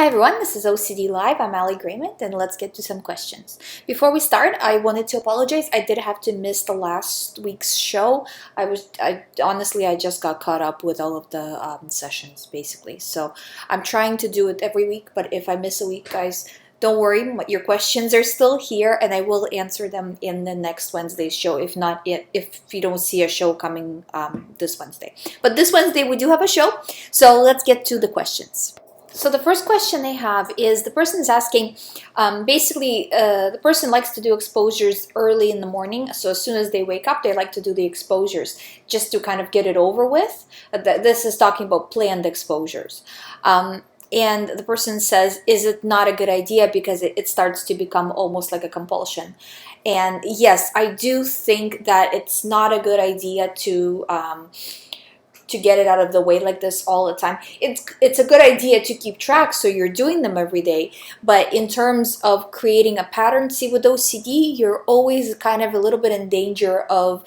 Hi everyone, this is OCD Live. I'm Ali Grayment, and let's get to some questions. Before we start, I wanted to apologize. I did have to miss the last week's show. Honestly, I just got caught up with all of the sessions, basically. So I'm trying to do it every week, but if I miss a week, guys, don't worry. Your questions are still here, and I will answer them in the next Wednesday's show. If not, if you don't see a show coming this Wednesday. But this Wednesday, we do have a show, so let's get to the questions. So the first question they have is the person is asking, the person likes to do exposures early in the morning. So as soon as they wake up, they like to do the exposures just to kind of get it over with. This is talking about planned exposures. And the person says, is it not a good idea because it starts to become almost like a compulsion? And yes, I do think that it's not a good idea to get it out of the way like this all the time. It's a good idea to keep track so you're doing them every day, but in terms of creating a pattern, see, with OCD, you're always kind of a little bit in danger of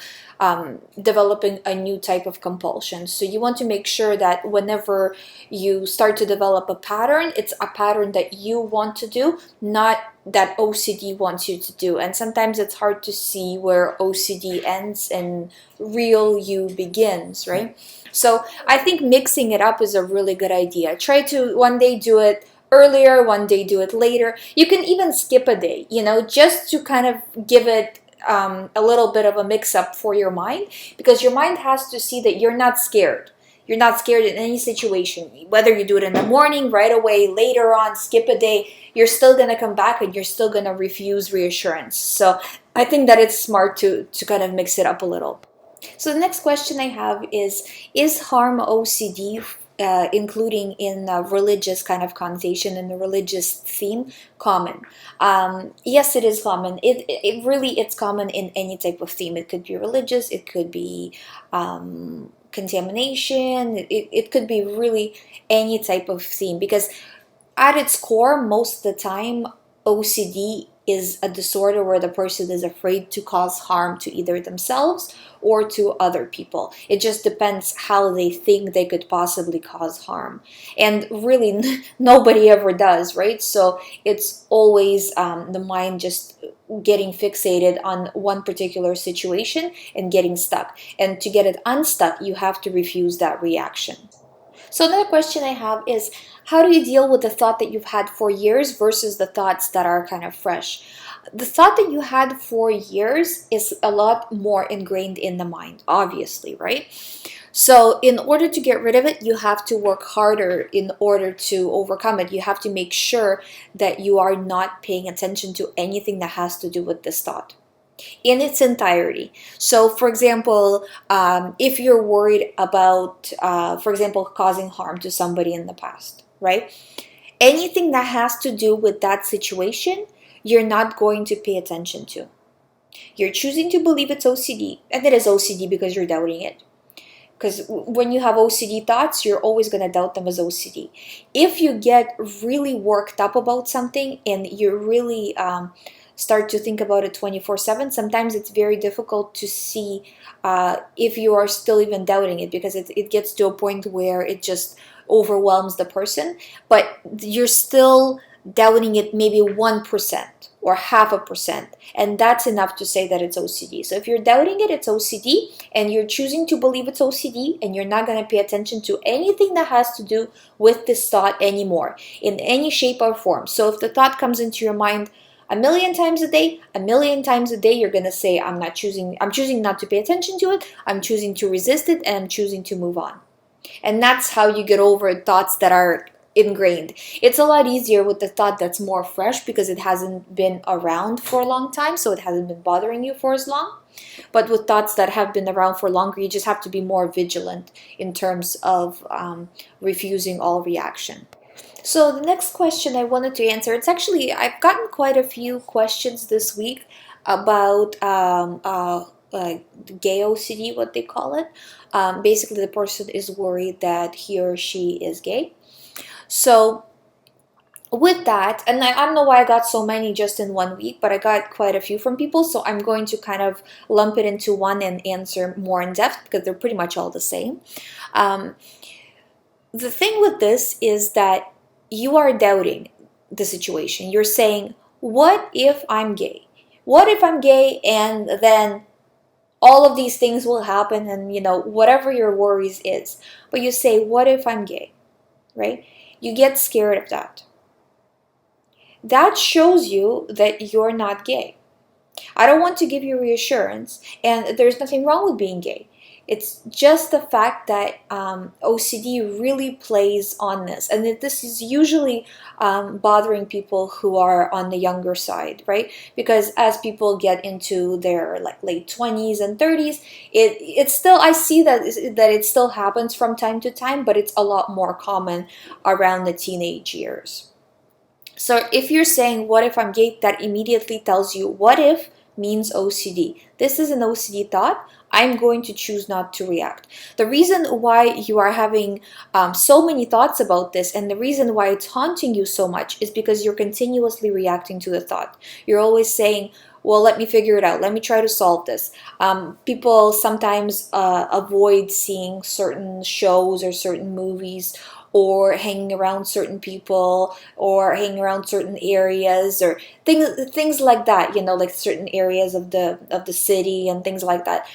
developing a new type of compulsion. So you want to make sure that whenever you start to develop a pattern, it's a pattern that you want to do, not that OCD wants you to do. And sometimes it's hard to see where OCD ends and real you begins, right? So I think mixing it up is a really good idea. Try to one day do it earlier, one day do it later. You can even skip a day, just to kind of give it a little bit of a mix-up for your mind, because your mind has to see that you're not scared. You're not scared in any situation. Whether you do it in the morning, right away, later on, skip a day, you're still going to come back and you're still going to refuse reassurance. So I think that it's smart to kind of mix it up a little. So the next question I have is harm OCD, including in religious kind of connotation and the religious theme, common? Yes, it is common. It's common in any type of theme. It could be religious, it could be contamination, it could be really any type of theme, because at its core, most of the time, OCD is a disorder where the person is afraid to cause harm to either themselves or to other people. It just depends how they think they could possibly cause harm. And really, nobody ever does, right? So it's always the mind just getting fixated on one particular situation and getting stuck. And to get it unstuck, you have to refuse that reaction. So another question I have is, how do you deal with the thought that you've had for years versus the thoughts that are kind of fresh? The thought that you had for years is a lot more ingrained in the mind, obviously, right? So in order to get rid of it, you have to work harder in order to overcome it. You have to make sure that you are not paying attention to anything that has to do with this thought in its entirety. So for example, if you're worried about, for example, causing harm to somebody in the past, right? Anything that has to do with that situation, you're not going to pay attention to. You're choosing to believe it's OCD, and it is OCD because you're doubting it. Because when you have OCD thoughts, you're always going to doubt them as OCD. If you get really worked up about something and you really start to think about it 24/7, sometimes it's very difficult to see if you are still even doubting it, because it gets to a point where it just overwhelms the person, but you're still doubting it maybe 1% or 0.5%, and that's enough to say that it's OCD. So if you're doubting it, it's OCD, and you're choosing to believe it's OCD, and you're not going to pay attention to anything that has to do with this thought anymore in any shape or form. So if the thought comes into your mind a million times a day, you're going to say, I'm choosing not to pay attention to it, I'm choosing to resist it, and I'm choosing to move on. And that's how you get over thoughts that are ingrained. It's a lot easier with the thought that's more fresh because it hasn't been around for a long time, so it hasn't been bothering you for as long. But with thoughts that have been around for longer, you just have to be more vigilant in terms of refusing all reaction. So the next question I wanted to answer, I've gotten quite a few questions this week about gay OCD, what they call it. Basically, the person is worried that he or she is gay. So with that, and I don't know why I got so many just in 1 week, but I got quite a few from people, so I'm going to kind of lump it into one and answer more in depth because they're pretty much all the same. The thing with this is that you are doubting the situation. You're saying, what if I'm gay? What if I'm gay and then all of these things will happen, and whatever your worries is. But you say, what if I'm gay? Right? You get scared of that. That shows you that you're not gay. I don't want to give you reassurance, and there's nothing wrong with being gay. It's just the fact that OCD really plays on this, and that this is usually bothering people who are on the younger side, right? Because as people get into their like late 20s and 30s, it's still, I see that it still happens from time to time, but it's a lot more common around the teenage years. So if you're saying, what if I'm gay, that immediately tells you, what if means OCD. This is an OCD thought. I'm going to choose not to react. The reason why you are having so many thoughts about this, and the reason why it's haunting you so much, is because you're continuously reacting to the thought. You're always saying, well, let me figure it out. Let me try to solve this. People sometimes avoid seeing certain shows or certain movies, or hanging around certain people, or hanging around certain areas, or things like that, like certain areas of the city and things like that.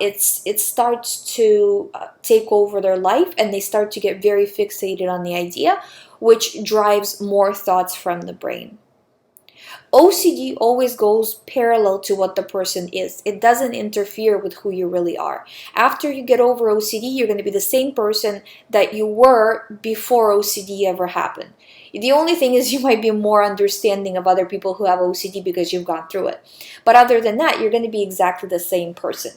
It starts to take over their life, and they start to get very fixated on the idea, which drives more thoughts from the brain. OCD always goes parallel to what the person is. It doesn't interfere with who you really are. After you get over OCD, you're going to be the same person that you were before OCD ever happened. The only thing is you might be more understanding of other people who have OCD because you've gone through it. But other than that, you're going to be exactly the same person.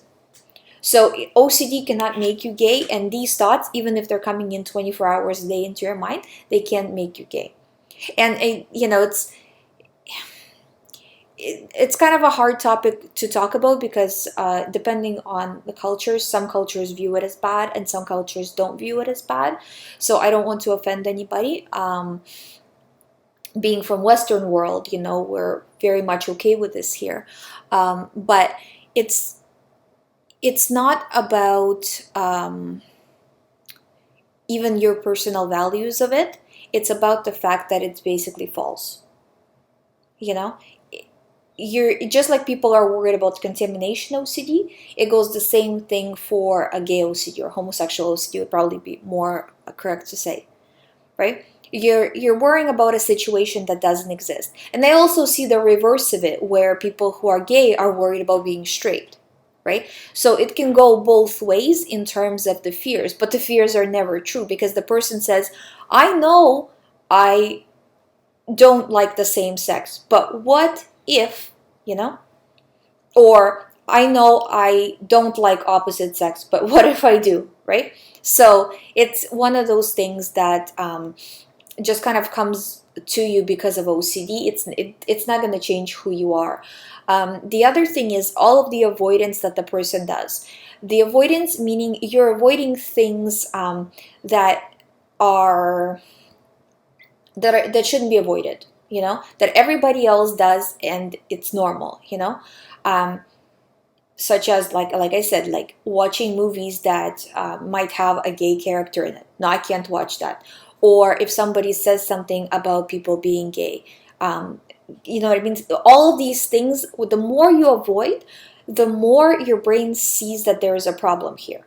So OCD cannot make you gay, and these thoughts, even if they're coming in 24 hours a day into your mind, they can't make you gay. And it's kind of a hard topic to talk about, because depending on the cultures, some cultures view it as bad and some cultures don't view it as bad. So I don't want to offend anybody. Being from Western world, we're very much okay with this here. But it's not about even your personal values of it. It's about the fact that it's basically false. You're just like people are worried about contamination OCD. It goes the same thing for a gay OCD, or homosexual OCD would probably be more correct to say, right? You're worrying about a situation that doesn't exist. And I also see the reverse of it, where people who are gay are worried about being straight, right? So it can go both ways in terms of the fears, but the fears are never true, because the person says, I know I don't like the same sex, but what if, or I know I don't like opposite sex, but what if I do, right? So it's one of those things that just kind of comes to you because of OCD. It's not going to change who you are. The other thing is all of the avoidance that the person does. The avoidance meaning you're avoiding things that shouldn't be avoided, that everybody else does, and it's normal, such as like I said, like watching movies that might have a gay character in it. No, I can't watch that. Or if somebody says something about people being gay, you know what I mean? All of these things, the more you avoid, the more your brain sees that there is a problem here.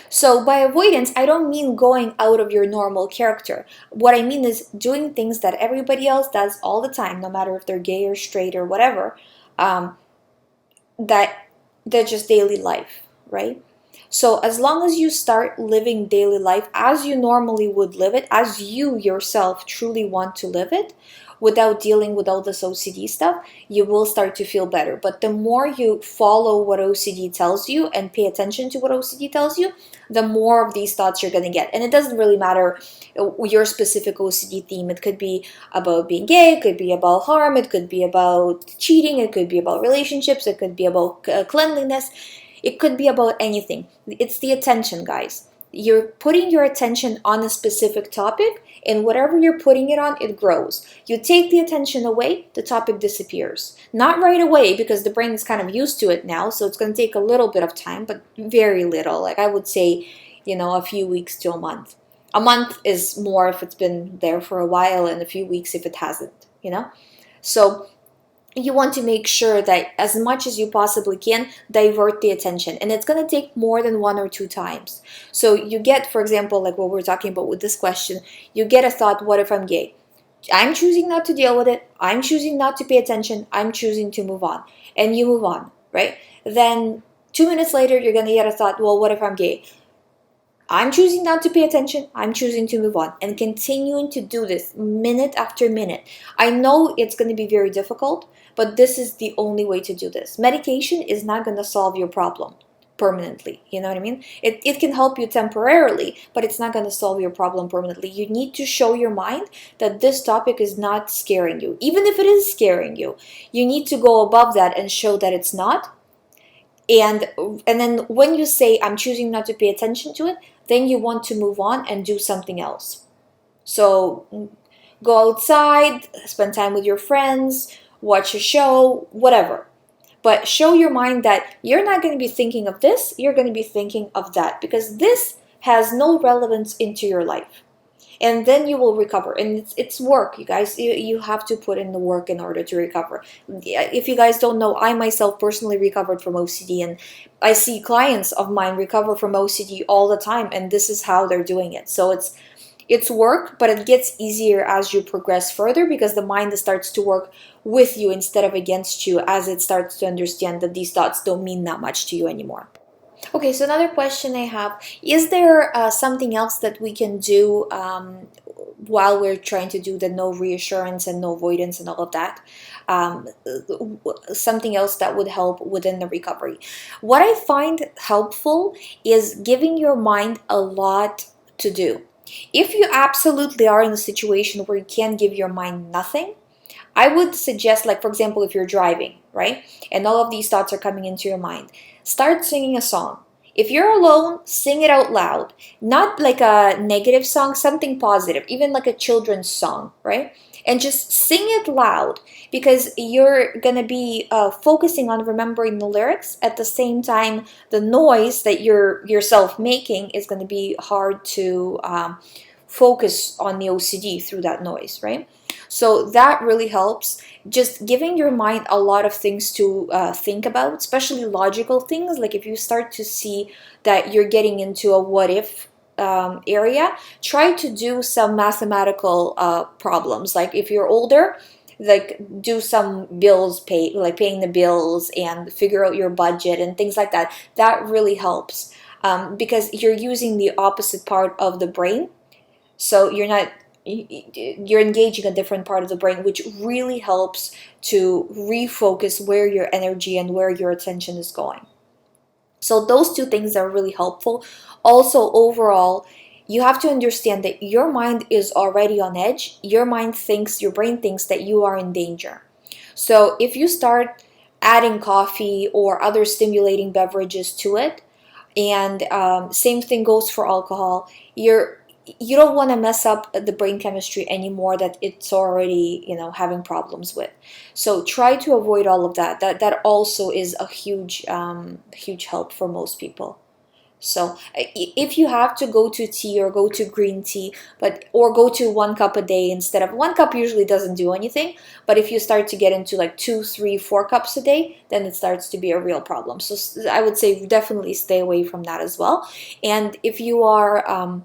So by avoidance, I don't mean going out of your normal character. What I mean is doing things that everybody else does all the time, no matter if they're gay or straight or whatever, that they're just daily life, right? So as long as you start living daily life as you normally would live it, as you yourself truly want to live it, without dealing with all this OCD stuff, you will start to feel better. But the more you follow what OCD tells you and pay attention to what OCD tells you, the more of these thoughts you're going to get. And it doesn't really matter your specific OCD theme. It could be about being gay, it could be about harm, it could be about cheating, it could be about relationships, it could be about cleanliness, it could be about anything. It's the attention, guys. You're putting your attention on a specific topic, and whatever you're putting it on, it grows. You take the attention away, the topic disappears. Not right away, because the brain is kind of used to it now, so it's going to take a little bit of time, but very little. Like I would say, a few weeks to a month. A month is more if it's been there for a while, and a few weeks if it hasn't, you know? So you want to make sure that as much as you possibly can, divert the attention. And it's going to take more than 1 or 2 times. So you get, for example, like what we're talking about with this question, you get a thought, what if I'm gay? I'm choosing not to deal with it. I'm choosing not to pay attention. I'm choosing to move on. And you move on, right? Then 2 minutes later, you're going to get a thought, well, what if I'm gay? I'm choosing not to pay attention. I'm choosing to move on, and continuing to do this minute after minute. I know it's going to be very difficult, but this is the only way to do this. Medication is not going to solve your problem permanently. You know what I mean? It can help you temporarily, but it's not going to solve your problem permanently. You need to show your mind that this topic is not scaring you. Even if it is scaring you, you need to go above that and show that it's not. And then when you say, I'm choosing not to pay attention to it, then you want to move on and do something else. So go outside, spend time with your friends, watch a show, whatever. But show your mind that you're not going to be thinking of this, you're going to be thinking of that, because this has no relevance into your life. And then you will recover. And it's work, you guys. You have to put in the work in order to recover. If you guys don't know, I myself personally recovered from OCD, and I see clients of mine recover from OCD all the time, and this is how they're doing it. So it's work, but it gets easier as you progress further, because the mind starts to work with you instead of against you, as it starts to understand that these thoughts don't mean that much to you anymore. Okay, so another question I have, is there something else that we can do while we're trying to do the no reassurance and no avoidance and all of that? Something else that would help within the recovery. What I find helpful is giving your mind a lot to do. If you absolutely are in a situation where you can't give your mind nothing, I would suggest, like, for example, if you're driving, right, and all of these thoughts are coming into your mind, start singing a song. If you're alone, sing it out loud. Not like a negative song, something positive, even like a children's song, right? And just sing it loud, because you're going to be focusing on remembering the lyrics. At the same time, the noise that you're yourself making is going to be hard to focus on the OCD through that noise, right? So that really helps. Just giving your mind a lot of things to think about, especially logical things. Like if you start to see that you're getting into a what if area, try to do some mathematical problems. Like if you're older, like do some paying the bills and figure out your budget and things like that. That really helps because you're using the opposite part of the brain. So you're engaging a different part of the brain, which really helps to refocus where your energy and where your attention is going. So those two things are really helpful. Also, overall, you have to understand that your mind is already on edge. Your brain thinks that you are in danger. So if you start adding coffee or other stimulating beverages to it, and same thing goes for alcohol, you don't want to mess up the brain chemistry anymore that it's already, having problems with. So try to avoid all of that. That also is a huge help for most people. So if you have to go to tea or go to green tea, or go to 1 cup a day instead of 1 cup, usually doesn't do anything. But if you start to get into like 2, 3, 4 cups a day, then it starts to be a real problem. So I would say definitely stay away from that as well. And if you are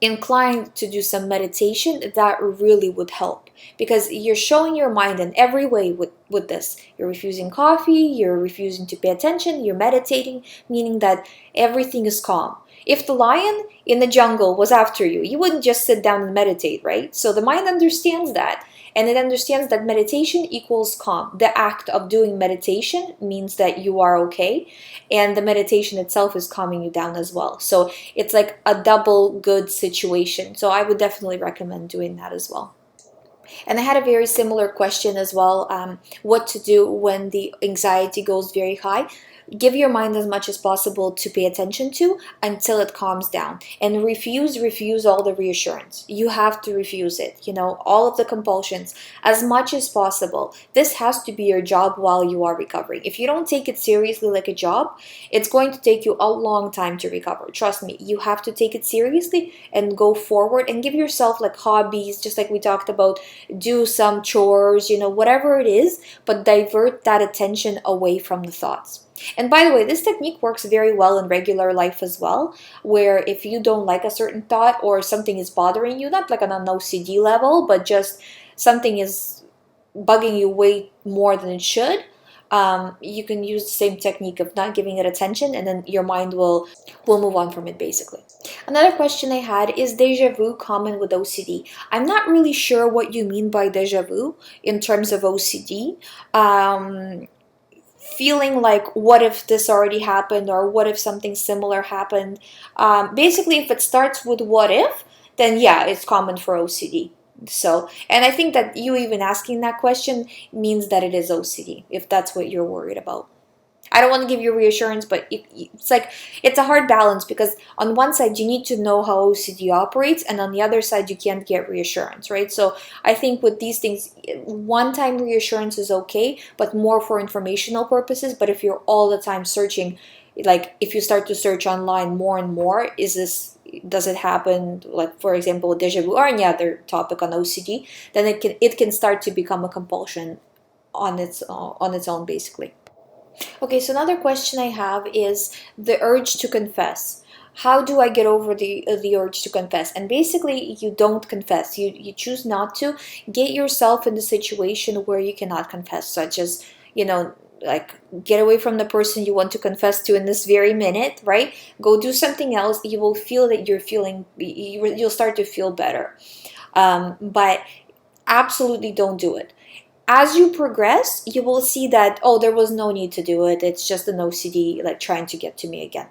inclined to do some meditation, that really would help, because you're showing your mind in every way with this. You're refusing coffee, you're refusing to pay attention, you're meditating, meaning that everything is calm. If the lion in the jungle was after you, you wouldn't just sit down and meditate, right? So the mind understands that, and it understands that meditation equals calm. The act of doing meditation means that you are okay, and the meditation itself is calming you down as well. So it's like a double good situation. So I would definitely recommend doing that as well. And I had a very similar question as well, what to do when the anxiety goes very high. give your mind as much as possible to pay attention to until it calms down, and refuse all the reassurance. You have to refuse it, all of the compulsions as much as possible. This has to be your job while you are recovering. If you don't take it seriously like a job, it's going to take you a long time to recover. Trust me, you have to take it seriously and go forward and give yourself like hobbies, just like we talked about. Do some chores, whatever it is, but divert that attention away from the thoughts. And by the way, this technique works very well in regular life as well, where if you don't like a certain thought or something is bothering you, not like on an OCD level, but just something is bugging you way more than it should, you can use the same technique of not giving it attention, and then your mind will move on from it, basically. Another question I had is deja vu common with OCD? I'm not really sure what you mean by deja vu in terms of OCD. Feeling like, what if this already happened, or what if something similar happened? Basically, if it starts with what if, then yeah, it's common for OCD. So, and I think that you even asking that question means that it is OCD, if that's what you're worried about. I don't want to give you reassurance, but it's a hard balance, because on one side you need to know how OCD operates, and on the other side you can't get reassurance, right? So I think with these things, one-time reassurance is okay, but more for informational purposes. But if you're all the time searching, like if you start to search online more and more, does it happen, like for example deja vu or any other topic on OCD, then it can start to become a compulsion on its own, basically. Okay, so another question I have is the urge to confess. How do I get over the urge to confess? And basically, you don't confess. You choose not to. Get yourself in the situation where you cannot confess, such as, like get away from the person you want to confess to in this very minute, right? Go do something else. You will feel that you'll start to feel better. But absolutely don't do it. As you progress, you will see that, oh, there was no need to do it. It's just an OCD like trying to get to me again.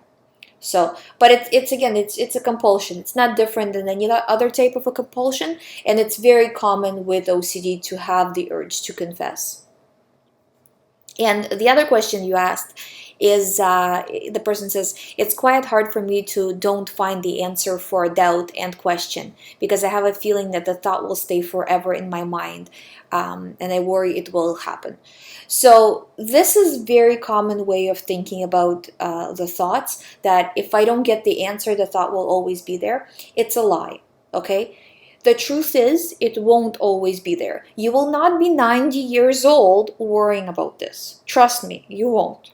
So, but it's a compulsion. It's not different than any other type of a compulsion, and it's very common with OCD to have the urge to confess. And the other question you asked is, the person says, it's quite hard for me to don't find the answer for doubt and question, because I have a feeling that the thought will stay forever in my mind, and I worry it will happen. So this is very common way of thinking about the thoughts, that if I don't get the answer, the thought will always be there. It's a lie, okay? The truth is, it won't always be there. You will not be 90 years old worrying about this. Trust me, you won't.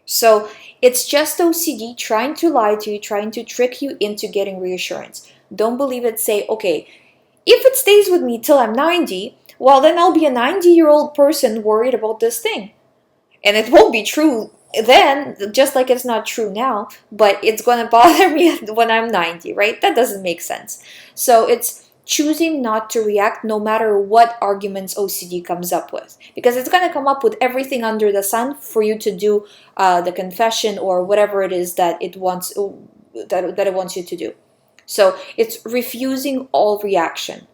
So it's just OCD trying to lie to you, trying to trick you into getting reassurance. Don't believe it. Say, okay, if it stays with me till I'm 90, well, then I'll be a 90-year-old person worried about this thing. And it won't be true then, just like it's not true now, but it's going to bother me when I'm 90, right? That doesn't make sense. So it's choosing not to react no matter what arguments OCD comes up with, because it's going to come up with everything under the sun for you to do the confession or whatever it is that it wants you to do. So it's refusing all reaction,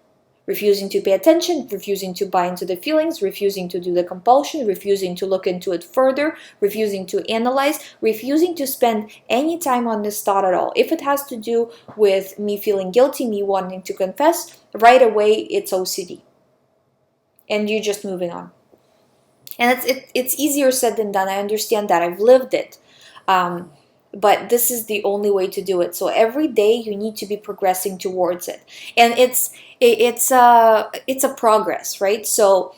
refusing to pay attention, refusing to buy into the feelings, refusing to do the compulsion, refusing to look into it further, refusing to analyze, refusing to spend any time on this thought at all. If it has to do with me feeling guilty, me wanting to confess, right away it's OCD. And you're just moving on. And it's easier said than done. I understand that. I've lived it. But this is the only way to do it. So every day you need to be progressing towards it. And it's a progress, right? So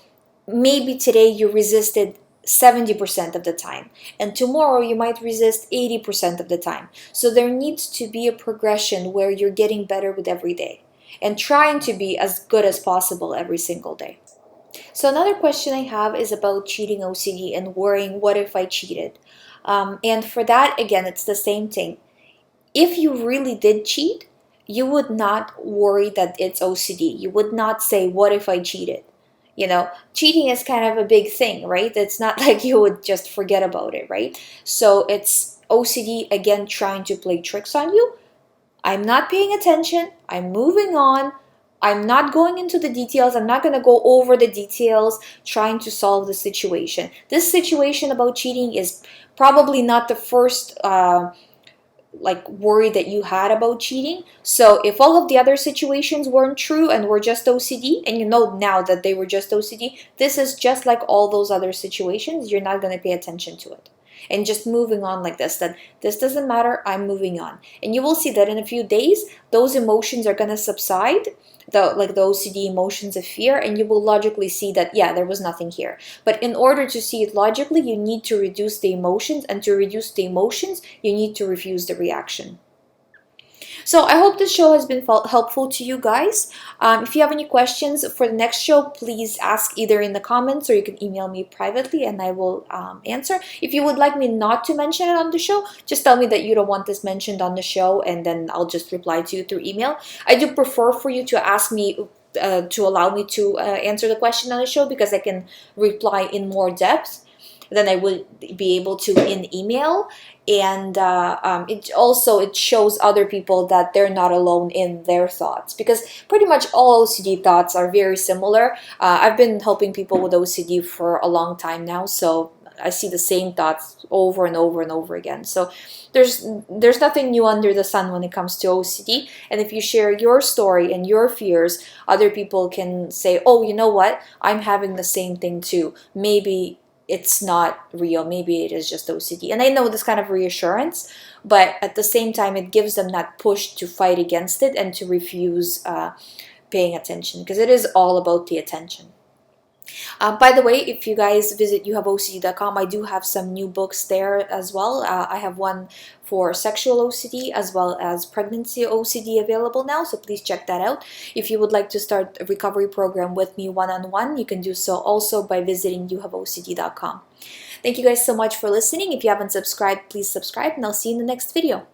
maybe today you resisted 70% of the time, and tomorrow you might resist 80% of the time. So there needs to be a progression where you're getting better with every day and trying to be as good as possible every single day. So another question I have is about cheating OCD and worrying, what if I cheated? And for that, again, it's the same thing. If you really did cheat, you would not worry that it's OCD. You would not say, what if I cheated? Cheating is kind of a big thing, right? It's not like you would just forget about it, right? So it's OCD, again, trying to play tricks on you. I'm not paying attention. I'm moving on. I'm not going into the details. I'm not going to go over the details trying to solve the situation. This situation about cheating is probably not the first like worry that you had about cheating. So if all of the other situations weren't true and were just OCD, and you know now that they were just OCD, this is just like all those other situations. You're not going to pay attention to it and just moving on like this, that this doesn't matter, I'm moving on. And you will see that in a few days those emotions are going to subside, the OCD emotions of fear, and you will logically see that, yeah, there was nothing here. But in order to see it logically, you need to reduce the emotions, and to reduce the emotions, you need to refuse the reaction. So I hope this show has been helpful to you guys. If you have any questions for the next show, please ask either in the comments or you can email me privately and I will answer. If you would like me not to mention it on the show, just tell me that you don't want this mentioned on the show and then I'll just reply to you through email. I do prefer for you to ask me to allow me to answer the question on the show, because I can reply in more depth than I would be able to in email. And it shows other people that they're not alone in their thoughts, because pretty much all OCD thoughts are very similar. I've been helping people with OCD for a long time now, so I see the same thoughts over and over and over again. So there's nothing new under the sun when it comes to OCD. And if you share your story and your fears, other people can say, oh, you know what, I'm having the same thing too. Maybe it's not real, maybe it is just OCD. And I know this kind of reassurance, but at the same time it gives them that push to fight against it and to refuse paying attention, because it is all about the attention. By the way, if you guys visit youhaveocd.com, I do have some new books there as well. I have one for sexual OCD as well as pregnancy OCD available now, so please check that out. If you would like to start a recovery program with me one-on-one, you can do so also by visiting youhaveocd.com. Thank you guys so much for listening. If you haven't subscribed, please subscribe, and I'll see you in the next video.